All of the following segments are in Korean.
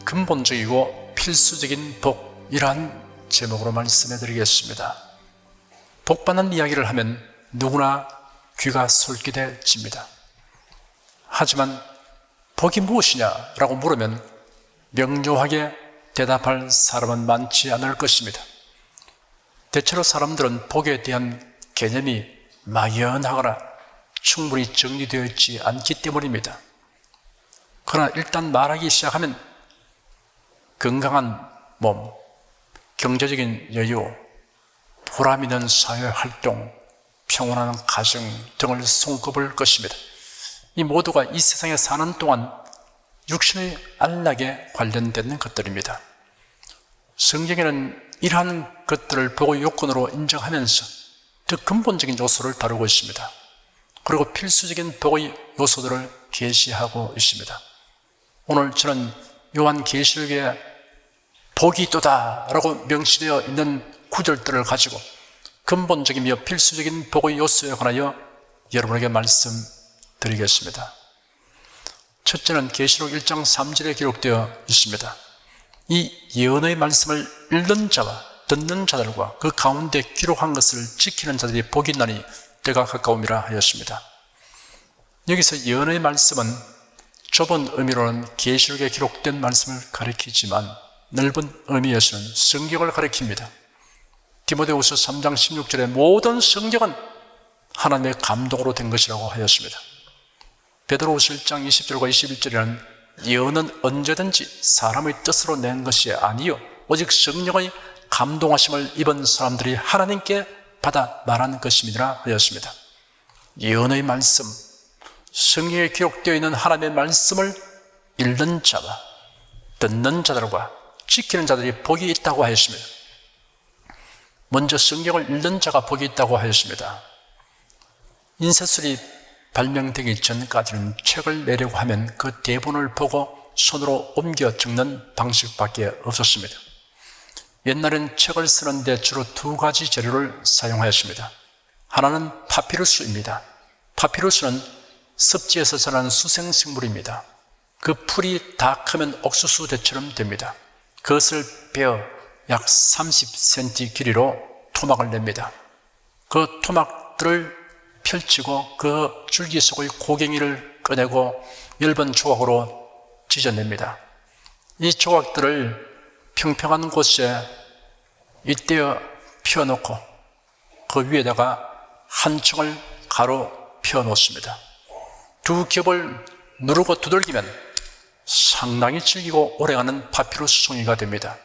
근본적이고 필수적인 복이란 제목으로 말씀해 드리겠습니다. 복받는 이야기를 하면 누구나 귀가 솔깃해집니다. 하지만 복이 무엇이냐라고 물으면 명료하게 대답할 사람은 많지 않을 것입니다. 대체로 사람들은 복에 대한 개념이 막연하거나 충분히 정리되어 있지 않기 때문입니다. 그러나 일단 말하기 시작하면 건강한 몸, 경제적인 여유, 보람 있는 사회활동, 평온한 가정 등을 손꼽을 것입니다. 이 모두가 이 세상에 사는 동안 육신의 안락에 관련된 것들입니다. 성경에는 이러한 것들을 복의 요건으로 인정하면서 더 근본적인 요소를 다루고 있습니다. 그리고 필수적인 복의 요소들을 계시하고 있습니다. 오늘 저는 요한계시록에 복이 있도다 라고 명시되어 있는 구절들을 가지고 근본적이며 필수적인 복의 요소에 관하여 여러분에게 말씀드리겠습니다. 첫째는 계시록 1장 3절에 기록되어 있습니다. 이 예언의 말씀을 읽는 자와 듣는 자들과 그 가운데 기록한 것을 지키는 자들이 복이 있나니 때가 가까움이라 하였습니다. 여기서 예언의 말씀은 좁은 의미로는 계시록에 기록된 말씀을 가리키지만 넓은 의미에서는 성경을 가리킵니다. 디모데후서 3장 16절에 모든 성경은 하나님의 감동으로 된 것이라고 하였습니다. 베드로후서 1장 20절과 21절에는 예언은 언제든지 사람의 뜻으로 낸 것이 아니요 오직 성령의 감동하심을 입은 사람들이 하나님께 받아 말한 것임이라 하였습니다. 예언의 말씀, 성경에 기록되어 있는 하나님의 말씀을 읽는 자와 듣는 자들과 지키는 자들이 복이 있다고 하였습니다. 먼저 성경을 읽는 자가 복이 있다고 하였습니다. 인쇄술이 발명되기 전까지는 책을 내려고 하면 그 대본을 보고 손으로 옮겨 적는 방식밖에 없었습니다. 옛날엔 책을 쓰는데 주로 두 가지 재료를 사용하였습니다. 하나는 파피루스입니다. 파피루스는 습지에서 자라는 수생식물입니다. 그 풀이 다 크면 옥수수대처럼 됩니다. 그것을 베어 약 30cm 길이로 토막을 냅니다. 그 토막들을 펼치고 그 줄기 속의 고갱이를 꺼내고 얇은 조각으로 찢어냅니다. 이 조각들을 평평한 곳에 잇대어 펴놓고 그 위에다가 한 층을 가로 펴놓습니다. 두 겹을 누르고 두들기면 상당히 질기고 오래가는 파피루스 종이가 됩니다.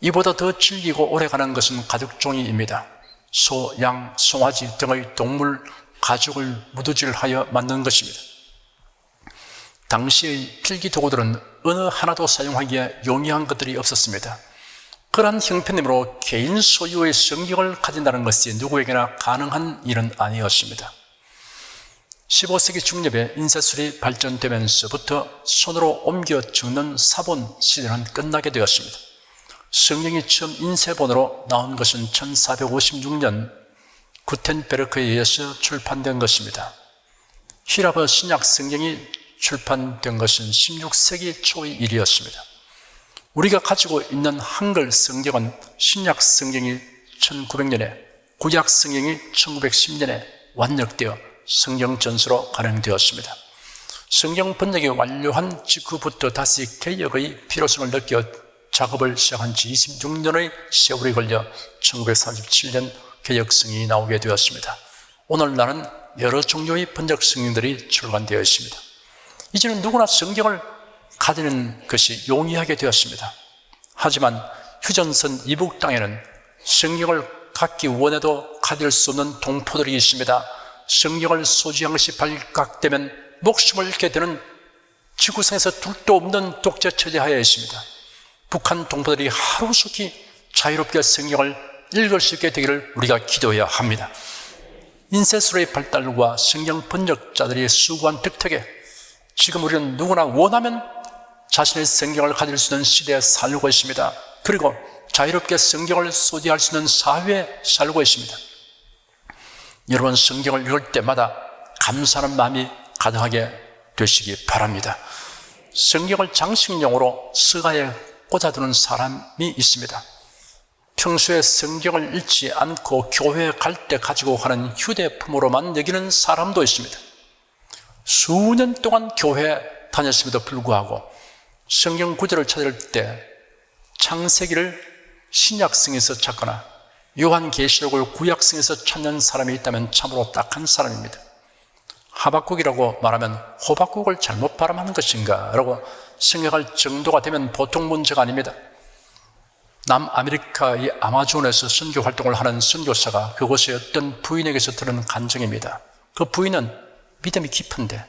이보다 더 질기고 오래가는 것은 가죽종이입니다. 소, 양, 송아지 등의 동물 가죽을 무드질하여 만든 것입니다. 당시의 필기도구들은 어느 하나도 사용하기에 용이한 것들이 없었습니다. 그러한 형편이므로 개인 소유의 성경을 가진다는 것이 누구에게나 가능한 일은 아니었습니다. 15세기 중엽에 인쇄술이 발전되면서부터 손으로 옮겨 적는 사본 시대는 끝나게 되었습니다. 성경이 처음 인쇄본으로 나온 것은 1456년 구텐베르크에 의해서 출판된 것입니다. 히라버 신약 성경이 출판된 것은 16세기 초의 일이었습니다. 우리가 가지고 있는 한글 성경은 신약 성경이 1900년에, 구약 성경이 1910년에 완역되어 성경 전서로 간행되었습니다. 성경 번역이 완료한 직후부터 다시 개역의 필요성을 느껴 작업을 시작한 지 26년의 세월이 걸려 1937년 개역성이 나오게 되었습니다. 오늘날은 여러 종류의 번역 성경들이 출간되어 있습니다. 이제는 누구나 성경을 가지는 것이 용이하게 되었습니다. 하지만 휴전선 이북 땅에는 성경을 갖기 원해도 가질 수 없는 동포들이 있습니다. 성경을 소지양시 발각되면 목숨을 잃게 되는 지구상에서 둘도 없는 독재 체제하에 있습니다. 북한 동포들이 하루속히 자유롭게 성경을 읽을 수 있게 되기를 우리가 기도해야 합니다. 인쇄술의 발달과 성경 번역자들이 수고한 덕택에 지금 우리는 누구나 원하면 자신의 성경을 가질 수 있는 시대에 살고 있습니다. 그리고 자유롭게 성경을 소지할 수 있는 사회에 살고 있습니다. 여러분, 성경을 읽을 때마다 감사하는 마음이 가득하게 되시기 바랍니다. 성경을 장식용으로 서가에 꽂아두는 사람이 있습니다. 평소에 성경을 읽지 않고 교회에 갈 때 가지고 가는 휴대폰으로만 여기는 사람도 있습니다. 수년 동안 교회에 다녔음에도 불구하고 성경 구절을 찾을 때 창세기를 신약성에서 찾거나 요한계시록을 구약성에서 찾는 사람이 있다면 참으로 딱한 사람입니다. 하박국이라고 말하면 호박국을 잘못 발음하는 것인가 라고 생각할 정도가 되면 보통 문제가 아닙니다. 남아메리카의 아마존에서 선교 활동을 하는 선교사가 그곳의 어떤 부인에게서 들은 간증입니다. 그 부인은 믿음이 깊은데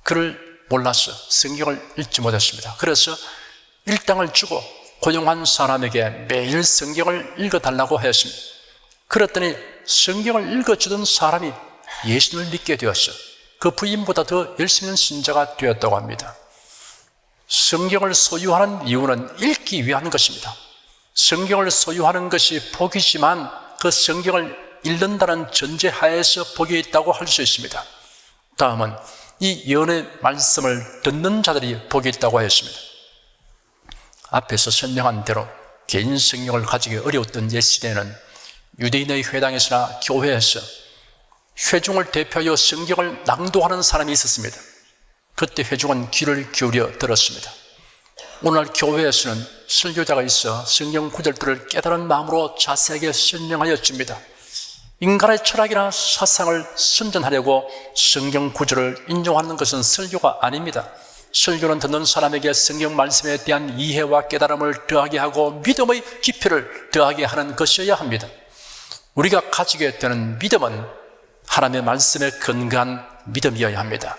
그를 몰라서 성경을 읽지 못했습니다. 그래서 일당을 주고 고용한 사람에게 매일 성경을 읽어달라고 하였습니다. 그랬더니 성경을 읽어주던 사람이 예수님을 믿게 되었어요. 그 부인보다 더 열심히 신자가 되었다고 합니다. 성경을 소유하는 이유는 읽기 위한 것입니다. 성경을 소유하는 것이 복이지만 그 성경을 읽는다는 전제하에서 복이 있다고 할 수 있습니다. 다음은 이 예언의 말씀을 듣는 자들이 복이 있다고 하였습니다. 앞에서 설명한 대로 개인 성경을 가지기 어려웠던 옛시대에는 유대인의 회당에서나 교회에서 회중을 대표하여 성경을 낭독하는 사람이 있었습니다. 그때 회중은 귀를 기울여 들었습니다. 오늘날 교회에서는 설교자가 있어 성경 구절들을 깨달은 마음으로 자세하게 설명하여 줍니다. 인간의 철학이나 사상을 선전하려고 성경 구절을 인용하는 것은 설교가 아닙니다. 설교는 듣는 사람에게 성경 말씀에 대한 이해와 깨달음을 더하게 하고 믿음의 깊이를 더하게 하는 것이어야 합니다. 우리가 가지게 되는 믿음은 하나님의 말씀에 근거한 믿음이어야 합니다.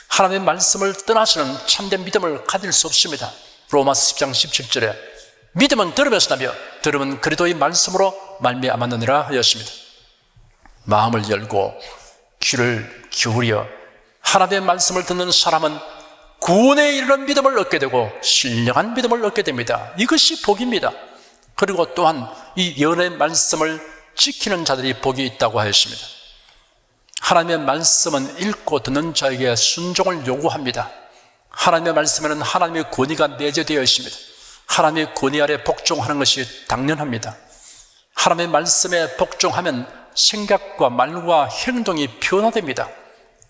하나님의 말씀을 떠나서는 참된 믿음을 가질 수 없습니다. 로마서 10장 17절에 믿음은 들으면서 나며 들으면 그리스도의 말씀으로 말미암았느니라 하였습니다. 마음을 열고 귀를 기울여 하나님의 말씀을 듣는 사람은 구원에 이르는 믿음을 얻게 되고 신령한 믿음을 얻게 됩니다. 이것이 복입니다. 그리고 또한 이 예언의 말씀을 지키는 자들이 복이 있다고 하였습니다. 하나님의 말씀은 읽고 듣는 자에게 순종을 요구합니다. 하나님의 말씀에는 하나님의 권위가 내재되어 있습니다. 하나님의 권위 아래 복종하는 것이 당연합니다. 하나님의 말씀에 복종하면 생각과 말과 행동이 변화됩니다.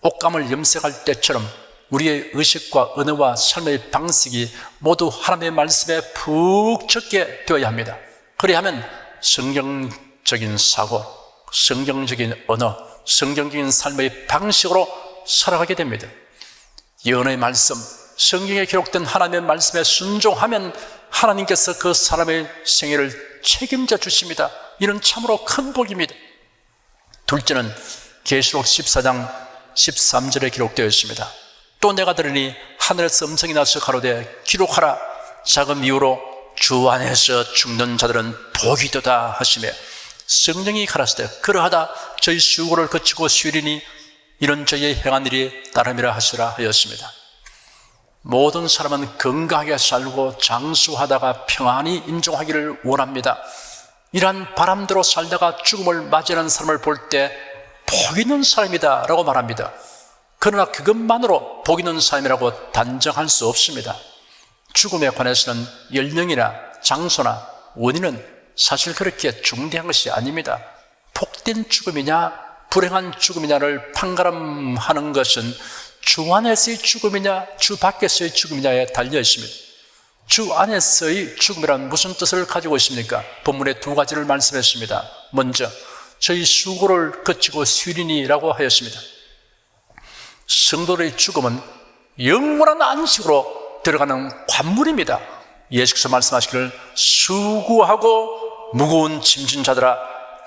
옷감을 염색할 때처럼 우리의 의식과 언어와 삶의 방식이 모두 하나님의 말씀에 푹 젖게 되어야 합니다. 그래야 하면 성경적인 사고, 성경적인 언어, 성경적인 삶의 방식으로 살아가게 됩니다. 예언의 말씀, 성경에 기록된 하나님의 말씀에 순종하면 하나님께서 그 사람의 생애를 책임져 주십니다. 이는 참으로 큰 복입니다. 둘째는 계시록 14장 13절에 기록되어 있습니다. 또 내가 들으니 하늘에서 음성이 나서 가로되 기록하라. 작은 이유로 주 안에서 죽는 자들은 복이도다 하시며 성령이 가라사대 그러하다 저희 수고를 거치고 쉬리니 이런 저희의 행한 일이 따름이라 하시라 하였습니다. 모든 사람은 건강하게 살고 장수하다가 평안히 인종하기를 원합니다. 이러한 바람대로 살다가 죽음을 맞이하는 사람을 볼 때 복 있는 사람이다 라고 말합니다. 그러나 그것만으로 복 있는 사람이라고 단정할 수 없습니다. 죽음에 관해서는 연령이나 장소나 원인은 사실 그렇게 중대한 것이 아닙니다. 복된 죽음이냐 불행한 죽음이냐를 판가름하는 것은 주 안에서의 죽음이냐 주 밖에서의 죽음이냐에 달려 있습니다. 주 안에서의 죽음이란 무슨 뜻을 가지고 있습니까? 본문에 두 가지를 말씀했습니다. 먼저 저희 수고를 거치고 쉬리니라고 하였습니다. 성도의 죽음은 영원한 안식으로 들어가는 관문입니다. 예수께서 말씀하시기를 수고하고 무거운 짐진 자들아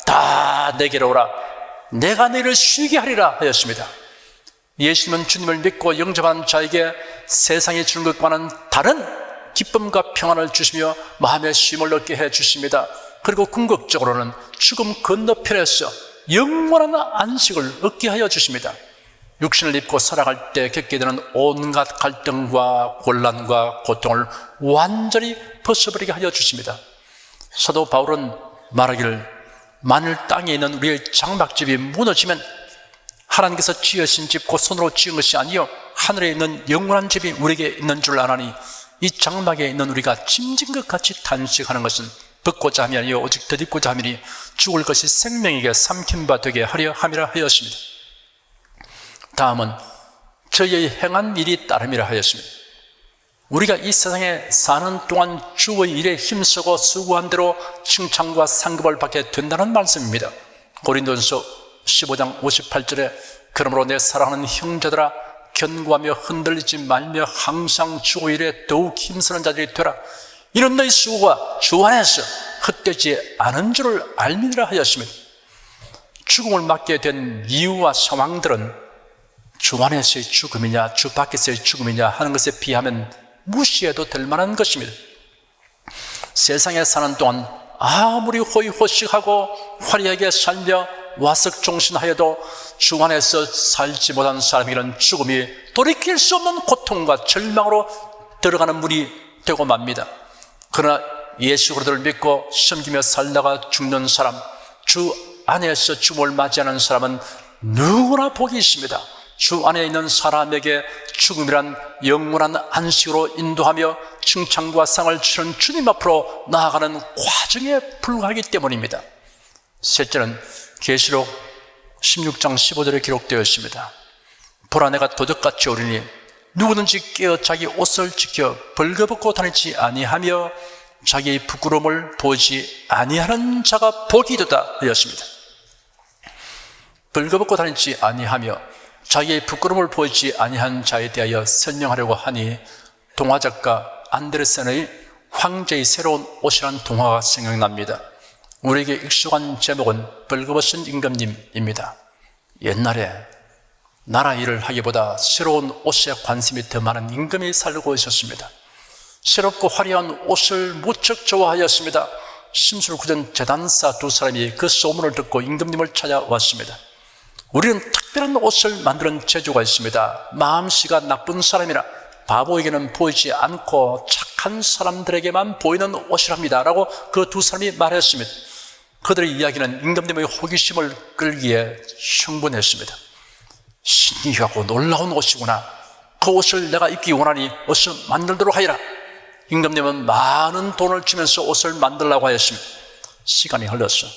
다 내게로 오라 내가 너희를 쉬게 하리라 하였습니다. 예수님은 주님을 믿고 영접한 자에게 세상에 주는 것과는 다른 기쁨과 평안을 주시며 마음의 쉼을 얻게 해주십니다. 그리고 궁극적으로는 죽음 건너편에서 영원한 안식을 얻게 하여 주십니다. 육신을 입고 살아갈 때 겪게 되는 온갖 갈등과 곤란과 고통을 완전히 벗어버리게 하여 주십니다. 사도 바울은 말하기를 만일 땅에 있는 우리의 장막집이 무너지면 하나님께서 지으신 집 곧 손으로 지은 것이 아니요 하늘에 있는 영원한 집이 우리에게 있는 줄 아나니 이 장막에 있는 우리가 짐진 것 같이 단식하는 것은 벗고자 함이 아니요 오직 덧입고자 함이니 죽을 것이 생명에게 삼킨 바 되게 하려 함이라 하였습니다. 다음은 저희의 행한 일이 따름이라 하였습니다. 우리가 이 세상에 사는 동안 주의 일에 힘쓰고 수고한 대로 칭찬과 상급을 받게 된다는 말씀입니다. 고린도전서 15장 58절에 그러므로 내 사랑하는 형제들아 견고하며 흔들리지 말며 항상 주의 일에 더욱 힘쓰는 자들이 되라. 이런 너희 수고가 주 안에서 헛되지 않은 줄을 알미니라 하였습니다. 죽음을 맞게 된 이유와 상황들은 주 안에서의 죽음이냐 주 밖에서의 죽음이냐 하는 것에 비하면 무시해도 될 만한 것입니다. 세상에 사는 동안 아무리 호의호식하고 화려하게 살며 와석종신하여도 주 안에서 살지 못한 사람에게는 죽음이 돌이킬 수 없는 고통과 절망으로 들어가는 문이 되고 맙니다. 그러나 예수 그리스도를 믿고 섬기며 살다가 죽는 사람, 주 안에서 죽음을 맞이하는 사람은 누구나 복이 있습니다. 주 안에 있는 사람에게 죽음이란 영원한 안식으로 인도하며 칭찬과 상을 주는 주님 앞으로 나아가는 과정에 불과하기 때문입니다. 셋째는 계시록 16장 15절에 기록되어 있습니다. 보라 내가 도적같이 오리니 누구든지 깨어 자기 옷을 지켜 벌거벗고 다니지 아니하며 자기의 부끄러움을 보지 아니하는 자가 복이 있도다 하였습니다. 벌거벗고 다니지 아니하며 자기의 부끄러움을 보이지 아니한 자에 대하여 설명하려고 하니 동화작가 안데르센의 황제의 새로운 옷이라는 동화가 생각납니다. 우리에게 익숙한 제목은 벌거벗은 임금님입니다. 옛날에 나라 일을 하기보다 새로운 옷에 관심이 더 많은 임금이 살고 있었습니다. 새롭고 화려한 옷을 무척 좋아하였습니다. 심술궂은 제단사 두 사람이 그 소문을 듣고 임금님을 찾아왔습니다. 우리는 특별한 옷을 만드는 재주가 있습니다. 마음씨가 나쁜 사람이나 바보에게는 보이지 않고 착한 사람들에게만 보이는 옷이랍니다 라고 그 두 사람이 말했습니다. 그들의 이야기는 임금님의 호기심을 끌기에 충분했습니다. 신기하고 놀라운 옷이구나. 그 옷을 내가 입기 원하니 어서 만들도록 하여라. 임금님은 많은 돈을 주면서 옷을 만들라고 하였습니다. 시간이 흘렀어.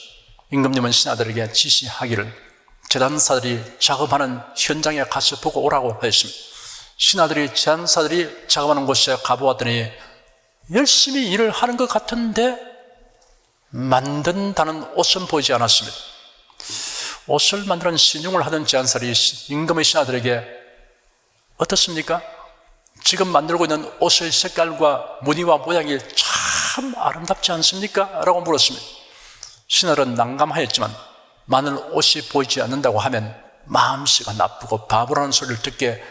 임금님은 신하들에게 지시하기를 제단사들이 작업하는 현장에 가서 보고 오라고 하였습니다. 신하들이 제단사들이 작업하는 곳에 가보았더니 열심히 일을 하는 것 같은데 만든다는 옷은 보이지 않았습니다. 옷을 만드는 신용을 하던 제단사들이 임금의 신하들에게 어떻습니까? 지금 만들고 있는 옷의 색깔과 무늬와 모양이 참 아름답지 않습니까? 라고 물었습니다. 신하들은 난감하였지만 만일 옷이 보이지 않는다고 하면 마음씨가 나쁘고 바보라는 소리를 듣게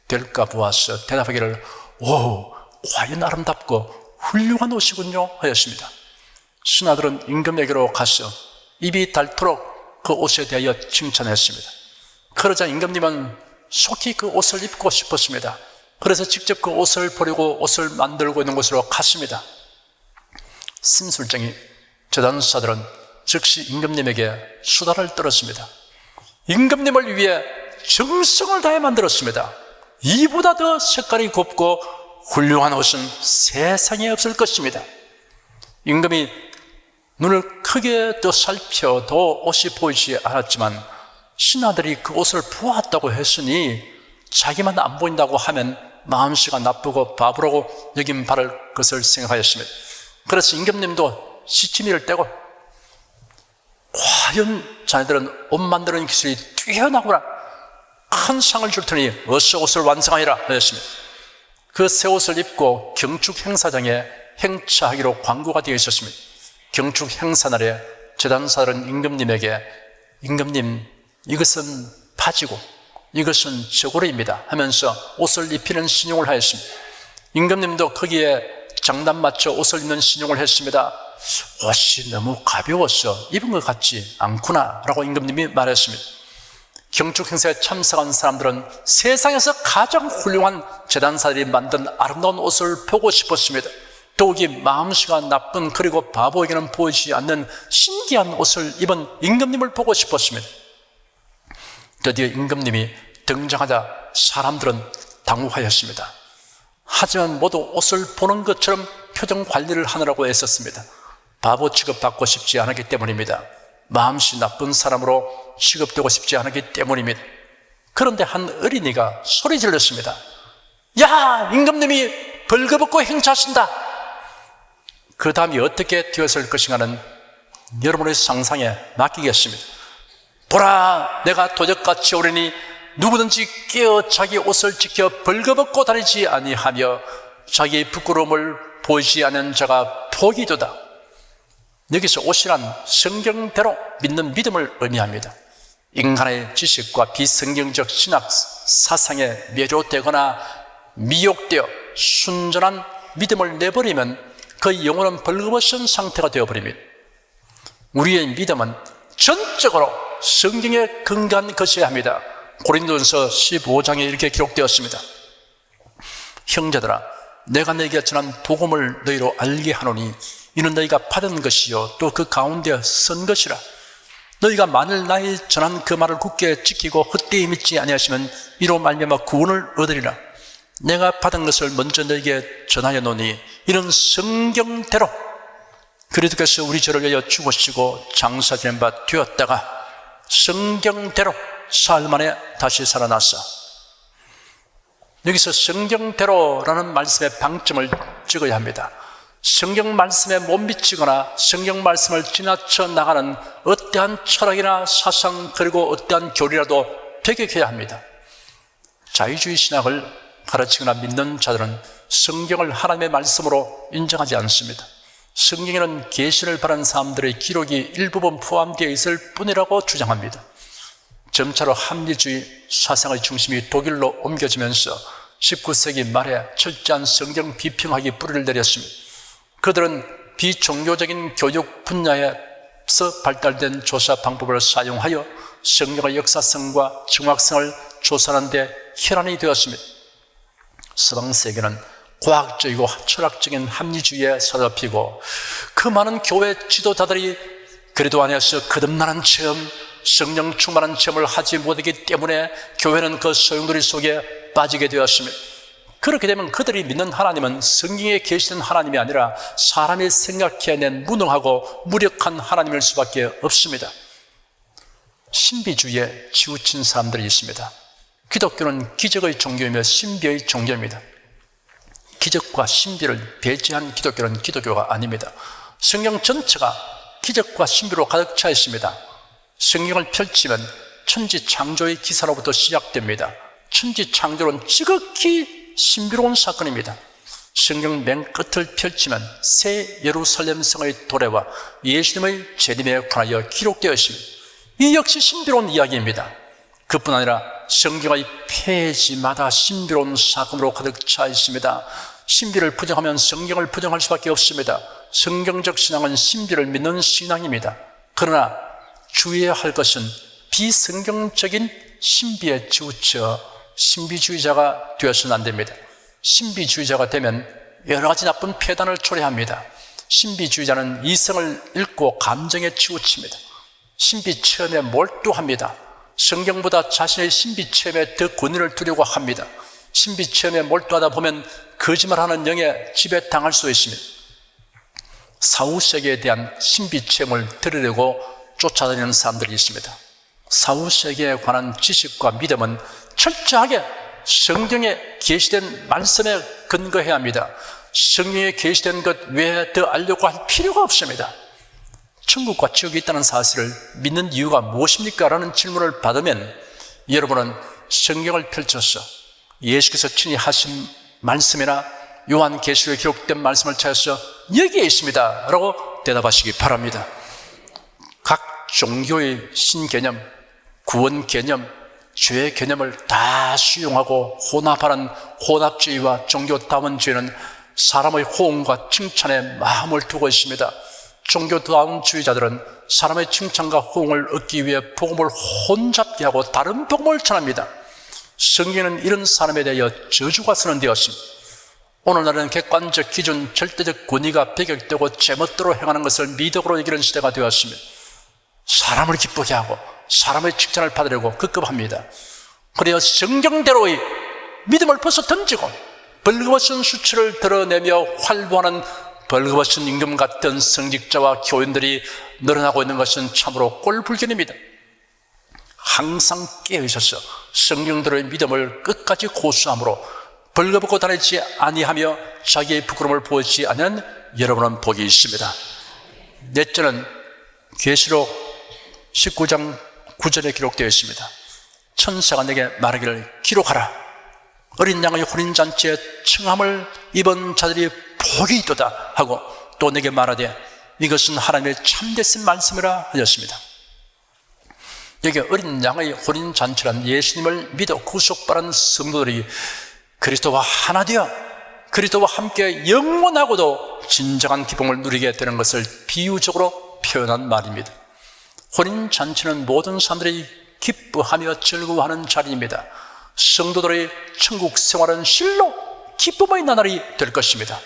될까 보아서 대답하기를 오, 과연 아름답고 훌륭한 옷이군요 하였습니다. 신하들은 임금에게로 가서 입이 닳도록 그 옷에 대하여 칭찬했습니다. 그러자 임금님은 속히 그 옷을 입고 싶었습니다. 그래서 직접 그 옷을 버리고 옷을 만들고 있는 곳으로 갔습니다. 심술쟁이 제단사들은 즉시 임금님에게 수다를 떨었습니다. 임금님을 위해 정성을 다해 만들었습니다. 이보다 더 색깔이 곱고 훌륭한 옷은 세상에 없을 것입니다. 임금이 눈을 크게 더 살펴도 옷이 보이지 않았지만 신하들이 그 옷을 보았다고 했으니 자기만 안 보인다고 하면 마음씨가 나쁘고 바보라고 여김 바를 것을 생각하였습니다. 그래서 임금님도 시치미를 떼고 과연 자네들은 옷 만드는 기술이 뛰어나구나. 큰 상을 줄 테니 어서 옷을 완성하여라 하였습니다. 그 새 옷을 입고 경축 행사장에 행차하기로 광고가 되어 있었습니다. 경축 행사날에 제단사들은 임금님에게 임금님 이것은 바지고 이것은 저고리입니다 하면서 옷을 입히는 신용을 하였습니다. 임금님도 거기에 장단 맞춰 옷을 입는 신용을 했습니다. 옷이 너무 가벼워서 입은 것 같지 않구나 라고 임금님이 말했습니다. 경축 행사에 참석한 사람들은 세상에서 가장 훌륭한 제단사들이 만든 아름다운 옷을 보고 싶었습니다. 더욱이 마음씨가 나쁜 그리고 바보에게는 보이지 않는 신기한 옷을 입은 임금님을 보고 싶었습니다. 드디어 임금님이 등장하자 사람들은 당혹하였습니다. 하지만 모두 옷을 보는 것처럼 표정 관리를 하느라고 애썼습니다. 바보 취급받고 싶지 않았기 때문입니다. 마음씨 나쁜 사람으로 취급되고 싶지 않았기 때문입니다. 그런데 한 어린이가 소리 질렀습니다. 야, 임금님이 벌거벗고 행차하신다. 그 다음이 어떻게 되었을 것인가는 여러분의 상상에 맡기겠습니다. 보라, 내가 도적같이 오르니 누구든지 깨어 자기 옷을 지켜 벌거벗고 다니지 아니하며 자기의 부끄러움을 보이지 않는 자가 복이도다. 여기서 옷이란 성경대로 믿는 믿음을 의미합니다. 인간의 지식과 비성경적 신학 사상에 매료되거나 미혹되어 순전한 믿음을 내버리면 그 영혼은 벌거벗은 상태가 되어버립니다. 우리의 믿음은 전적으로 성경에 근거한 것이어야 합니다. 고린도전서 15장에 이렇게 기록되었습니다. 형제들아, 내가 너희에게 전한 복음을 너희로 알게 하노니 이는 너희가 받은 것이요 또 그 가운데 선 것이라. 너희가 만일 나의 전한 그 말을 굳게 지키고 헛되이 믿지 아니하시면 이로 말미암아 구원을 얻으리라. 내가 받은 것을 먼저 너희에게 전하여 노니 이는 성경대로 그리스도께서 우리 죄를 위하여 죽으시고 장사 지낸 바 되었다가 성경대로 사흘 만에 다시 살아났어. 여기서 성경대로라는 말씀의 방점을 찍어야 합니다. 성경 말씀에 못 미치거나 성경 말씀을 지나쳐 나가는 어떠한 철학이나 사상 그리고 어떠한 교리라도 배격해야 합니다. 자유주의 신학을 가르치거나 믿는 자들은 성경을 하나님의 말씀으로 인정하지 않습니다. 성경에는 계시를 바라는 사람들의 기록이 일부분 포함되어 있을 뿐이라고 주장합니다. 점차로 합리주의 사상의 중심이 독일로 옮겨지면서 19세기 말에 철저한 성경 비평학이 뿌리를 내렸습니다. 그들은 비종교적인 교육 분야에서 발달된 조사 방법을 사용하여 성경의 역사성과 정확성을 조사하는 데 혈안이 되었습니다. 서방세계는 과학적이고 철학적인 합리주의에 사로잡히고 그 많은 교회 지도자들이 그리도 안에서 거듭나는 체험, 성령 충만한 체험을 하지 못하기 때문에 교회는 그 소용돌이 속에 빠지게 되었습니다. 그렇게 되면 그들이 믿는 하나님은 성경에 계시는 하나님이 아니라 사람이 생각해낸 무능하고 무력한 하나님일 수밖에 없습니다. 신비주의에 치우친 사람들이 있습니다. 기독교는 기적의 종교이며 신비의 종교입니다. 기적과 신비를 배제한 기독교는 기독교가 아닙니다. 성경 전체가 기적과 신비로 가득 차 있습니다. 성경을 펼치면 천지 창조의 기사로부터 시작됩니다. 천지 창조는 지극히 신비로운 사건입니다. 성경 맨 끝을 펼치면 새 예루살렘 성의 도래와 예수님의 재림에 관하여 기록되어 있습니다. 이 역시 신비로운 이야기입니다. 그뿐 아니라 성경의 페이지마다 신비로운 사건으로 가득 차 있습니다. 신비를 부정하면 성경을 부정할 수밖에 없습니다. 성경적 신앙은 신비를 믿는 신앙입니다. 그러나 주의해야 할 것은 비성경적인 신비에 치우쳐 신비주의자가 되어서는 안 됩니다. 신비주의자가 되면 여러 가지 나쁜 폐단을 초래합니다. 신비주의자는 이성을 잃고 감정에 치우칩니다. 신비 체험에 몰두합니다. 성경보다 자신의 신비 체험에 더 권위를 두려고 합니다. 신비 체험에 몰두하다 보면 거짓말하는 영에 지배당할 수 있습니다. 사후세계에 대한 신비 체험을 들으려고 쫓아다니는 사람들이 있습니다. 사후세계에 관한 지식과 믿음은 철저하게 성경에 계시된 말씀에 근거해야 합니다. 성경에 계시된 것 외에 더 알려고 할 필요가 없습니다. 천국과 지옥이 있다는 사실을 믿는 이유가 무엇입니까? 라는 질문을 받으면 여러분은 성경을 펼쳐서 예수께서 친히 하신 말씀이나 요한계시록에 기록된 말씀을 찾아서 여기에 있습니다 라고 대답하시기 바랍니다. 각 종교의 신개념, 구원 개념, 죄의 개념을 다 수용하고 혼합하는 혼합주의와 종교다원주의는 사람의 호응과 칭찬에 마음을 두고 있습니다. 종교다원주의자들은 사람의 칭찬과 호응을 얻기 위해 복음을 혼잡게 하고 다른 복음을 전합니다. 성경에는 이런 사람에 대하여 저주가 선언되었습니다. 오늘날은 객관적 기준, 절대적 권위가 배격되고 제멋대로 행하는 것을 미덕으로 여기는 시대가 되었으면 사람을 기쁘게 하고 사람의 칭찬을 받으려고 급급합니다. 그래야 성경대로의 믿음을 벗어 던지고 벌거벗은 수치를 드러내며 활보하는 벌거벗은 임금 같은 성직자와 교인들이 늘어나고 있는 것은 참으로 꼴불견입니다. 항상 깨어있어서 성경대로의 믿음을 끝까지 고수함으로 벌거벗고 다니지 아니하며 자기의 부끄러움을 보이지 않는 여러분은 복이 있습니다. 넷째는 계시록 19장 9절에 기록되어 있습니다. 천사가 내게 말하기를 기록하라. 어린 양의 혼인잔치에 청함을 입은 자들이 복이 있도다 하고 또 내게 말하되 이것은 하나님의 참되신 말씀이라 하였습니다. 여기 어린 양의 혼인잔치란 예수님을 믿어 구속받은 성도들이 그리스도와 하나 되어 그리스도와 함께 영원하고도 진정한 기쁨을 누리게 되는 것을 비유적으로 표현한 말입니다. 혼인잔치는 모든 사람들이 기뻐하며 즐거워하는 자리입니다. 성도들의 천국 생활은 실로 기쁨의 나날이 될 것입니다.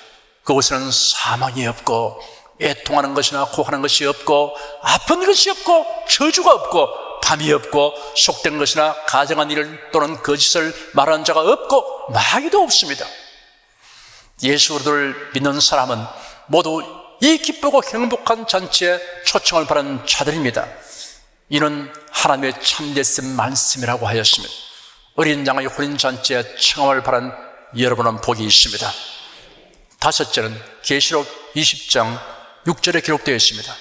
그곳에는 사망이 없고 애통하는 것이나 고하는 것이 없고 아픈 것이 없고 저주가 없고 밤이 없고 속된 것이나 가정한 일 또는 거짓을 말하는 자가 없고 마귀도 없습니다. 예수를 믿는 사람은 모두 이 기쁘고 행복한 잔치에 초청을 받은 자들입니다. 이는 하나님의 참되신 말씀이라고 하였으며 어린 양의 혼인잔치에 청함을 받은 여러분은 복이 있습니다. 다섯째는 계시록 20장 6절에 기록되어 있습니다.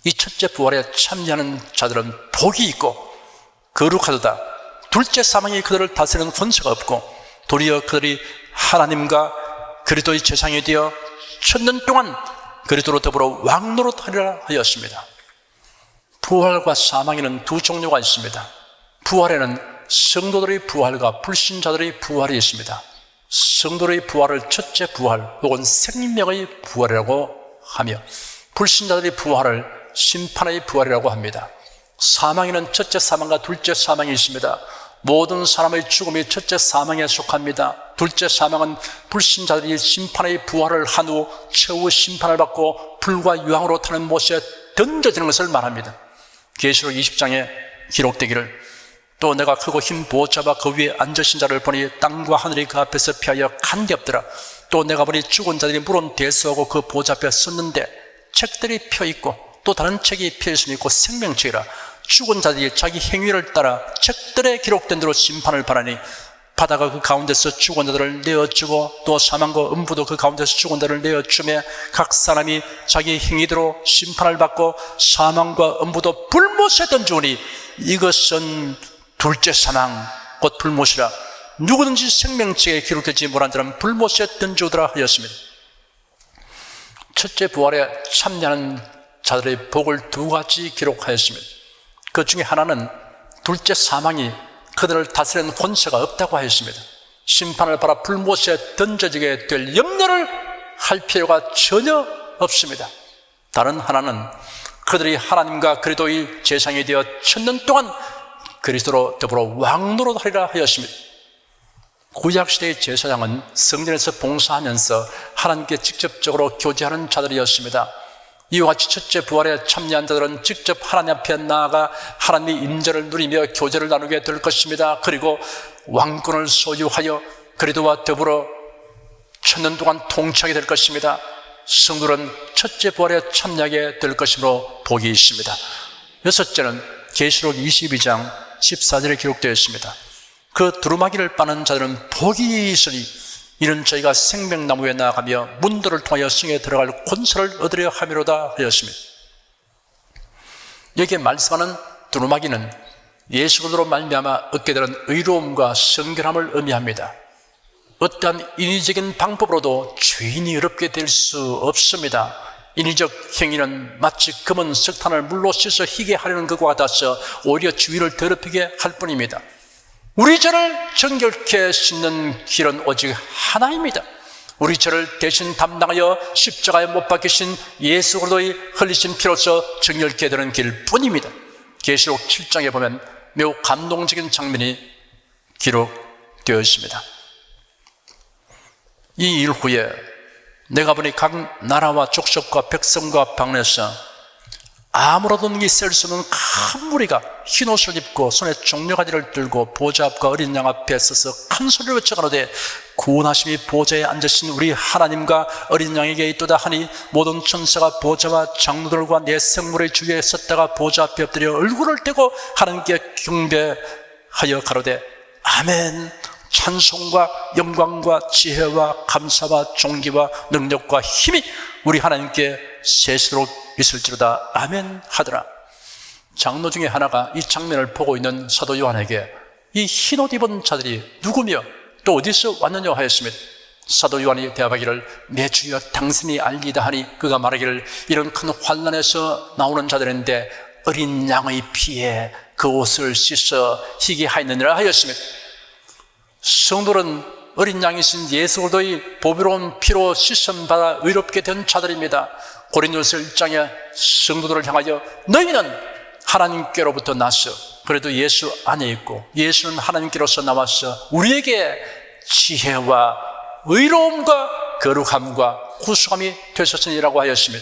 이 첫째 부활에 참여하는 자들은 복이 있고 거룩하도다. 둘째 사망이 그들을 다스리는 권세가 없고 도리어 그들이 하나님과 그리스도의 제사장이 되어 천년 동안 그리스도로 더불어 왕노릇하리라 하였습니다. 부활과 사망에는 두 종류가 있습니다. 부활에는 성도들의 부활과 불신자들의 부활이 있습니다. 성도들의 부활을 첫째 부활 혹은 생명의 부활이라고 하며 불신자들의 부활을 심판의 부활이라고 합니다. 사망에는 첫째 사망과 둘째 사망이 있습니다. 모든 사람의 죽음이 첫째 사망에 속합니다. 둘째 사망은 불신자들이 심판의 부활을 한 후 최후 심판을 받고 불과 유황으로 타는 못에 던져지는 것을 말합니다. 계시록 20장에 기록되기를 또 내가 크고 흰 보좌와 그 위에 앉으신 자를 보니 땅과 하늘이 그 앞에서 피하여 간겹더라. 또 내가 보니 죽은 자들이 물은 대수하고 그 보좌 앞에 섰는데 책들이 펴있고 또 다른 책이 펴있으니 곧 생명책이라. 죽은 자들이 자기 행위를 따라 책들에 기록된 대로 심판을 받으니 바다가 그 가운데서 죽은 자들을 내어주고 또 사망과 음부도 그 가운데서 죽은 자들을 내어주며 각 사람이 자기 행위대로 심판을 받고 사망과 음부도 불못에 던지오니 이것은 둘째 사망 곧 불못이라. 누구든지 생명책에 기록되지 못한 자는 불못에 던지오더라 하였습니다. 첫째 부활에 참여하는 자들의 복을 두 가지 기록하였습니다. 그 중에 하나는 둘째 사망이 그들을 다스리는 권세가 없다고 하였습니다. 심판을 받아 불못에 던져지게 될 염려를 할 필요가 전혀 없습니다. 다른 하나는 그들이 하나님과 그리스도의 제사장이 되어 천년 동안 그리스도로 더불어 왕노릇하리라 하였습니다. 구약시대의 제사장은 성전에서 봉사하면서 하나님께 직접적으로 교제하는 자들이었습니다. 이와 같이 첫째 부활에 참여한 자들은 직접 하나님 앞에 나아가 하나님의 임재를 누리며 교제를 나누게 될 것입니다. 그리고 왕권을 소유하여 그리스도와 더불어 천년 동안 통치하게 될 것입니다. 성도는 첫째 부활에 참여하게 될 것이므로 복이 있습니다. 여섯째는 계시록 22장 14절에 기록되어 있습니다. 그 두루마기를 빠는 자들은 복이 있으니 이는 저희가 생명나무에 나아가며 문들을 통하여 성에 들어갈 권세를 얻으려 함이로다 하였습니다. 여기에 말씀하는 두루마기는 예수 그리스도로 말미암아 얻게 되는 의로움과 성결함을 의미합니다. 어떠한 인위적인 방법으로도 죄인이 어렵게 될 수 없습니다. 인위적 행위는 마치 검은 석탄을 물로 씻어 희게 하려는 것과 같아서 오히려 주위를 더럽히게 할 뿐입니다. 우리 죄를 정결케 씻는 길은 오직 하나입니다. 우리 죄를 대신 담당하여 십자가에 못 박히신 예수 그리스도의 흘리신 피로서 정결케 되는 길뿐입니다. 계시록 7장에 보면 매우 감동적인 장면이 기록되어 있습니다. 이 일 후에 내가 보니 각 나라와 족속과 백성과 방언에서 아무라도 능히 셀 수 없는 큰 무리가 흰 옷을 입고 손에 종려가지를 들고 보좌 앞과 어린 양 앞에 서서 큰 소리를 외쳐가로되 구원하심이 보좌에 앉으신 우리 하나님과 어린 양에게 있도다 하니 모든 천사가 보좌와 장로들과 내 생물의 주위에 섰다가 보좌 앞에 엎드려 얼굴을 떼고 하나님께 경배하여 가로되 아멘. 찬송과 영광과 지혜와 감사와 존귀와 능력과 힘이 우리 하나님께 세시도록 있을지로다. 아멘 하더라. 장로 중에 하나가 이 장면을 보고 있는 사도 요한에게 이 흰옷 입은 자들이 누구며 또 어디서 왔느냐 하였으며 사도 요한이 대답하기를 내 주여 당신이 알리다 하니 그가 말하기를 이런 큰 환난에서 나오는 자들인데 어린 양의 피에 그 옷을 씻어 희게 하였느니라 하였으며 성도는 어린 양이신 예수 그리스도의 보배로운 피로 씻음받아 의롭게 된 자들입니다. 고린도서 1장에 성도들을 향하여 너희는 하나님께로부터 나서 그래도 예수 안에 있고 예수는 하나님께로서 나와서 우리에게 지혜와 의로움과 거룩함과 구속함이 되셨으니라고 하였으며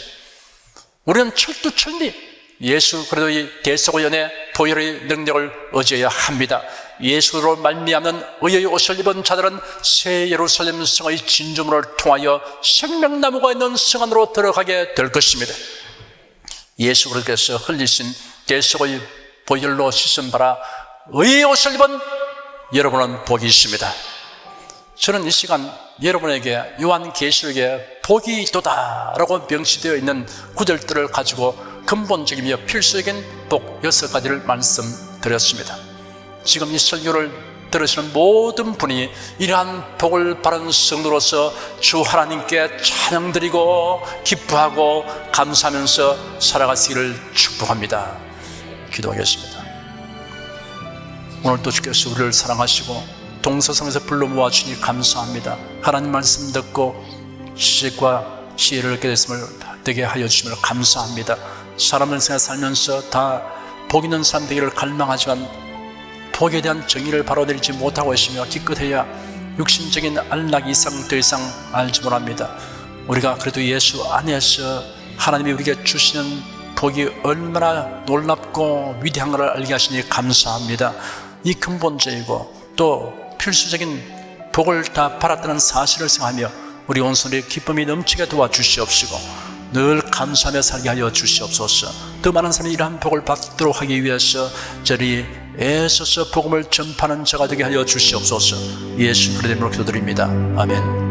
우리는 철두철미 예수 그리스도의 대속의 연에 보혈의 능력을 의지해야 합니다. 예수로 말미암는 의의 옷을 입은 자들은 새 예루살렘 성의 진주문을 통하여 생명나무가 있는 성 안으로 들어가게 될 것입니다. 예수 그리스도께서 흘리신 대속의 보혈로 씻은 바라 의의 옷을 입은 여러분은 복이 있습니다. 저는 이 시간 여러분에게 요한계시록에 복이 있도다라고 명시되어 있는 구절들을 가지고 근본적이며 필수적인 복 6가지를 말씀드렸습니다. 지금 이 설교를 들으시는 모든 분이 이러한 복을 바라는 성도로서 주 하나님께 찬양드리고 기뻐하고 감사하면서 살아가시기를 축복합니다. 기도하겠습니다. 오늘도 주께서 우리를 사랑하시고 동서성에서 불러 모아주니 감사합니다. 하나님 말씀 듣고 지식과 지혜를 얻게 됐음을 되게 하여 주심을 감사합니다. 사람을 생각 살면서 다 복 있는 삶 되기를 갈망하지만 복에 대한 정의를 바로 내리지 못하고 있으며 기껏해야 육신적인 안락 이상 더 이상 알지 못합니다. 우리가 그래도 예수 안에서 하나님이 우리에게 주시는 복이 얼마나 놀랍고 위대한 것을 알게 하시니 감사합니다. 이 근본적이고 또 필수적인 복을 다 받았다는 사실을 생각하며 우리 온손에 기쁨이 넘치게 도와주시옵시고 늘 감사하며 살게 하여 주시옵소서. 더 많은 사람이 이러한 복을 받도록 하기 위해서 저리 애써서 복음을 전파하는 자가 되게 하여 주시옵소서. 예수 그리스도의 이름으로 기도드립니다. 아멘.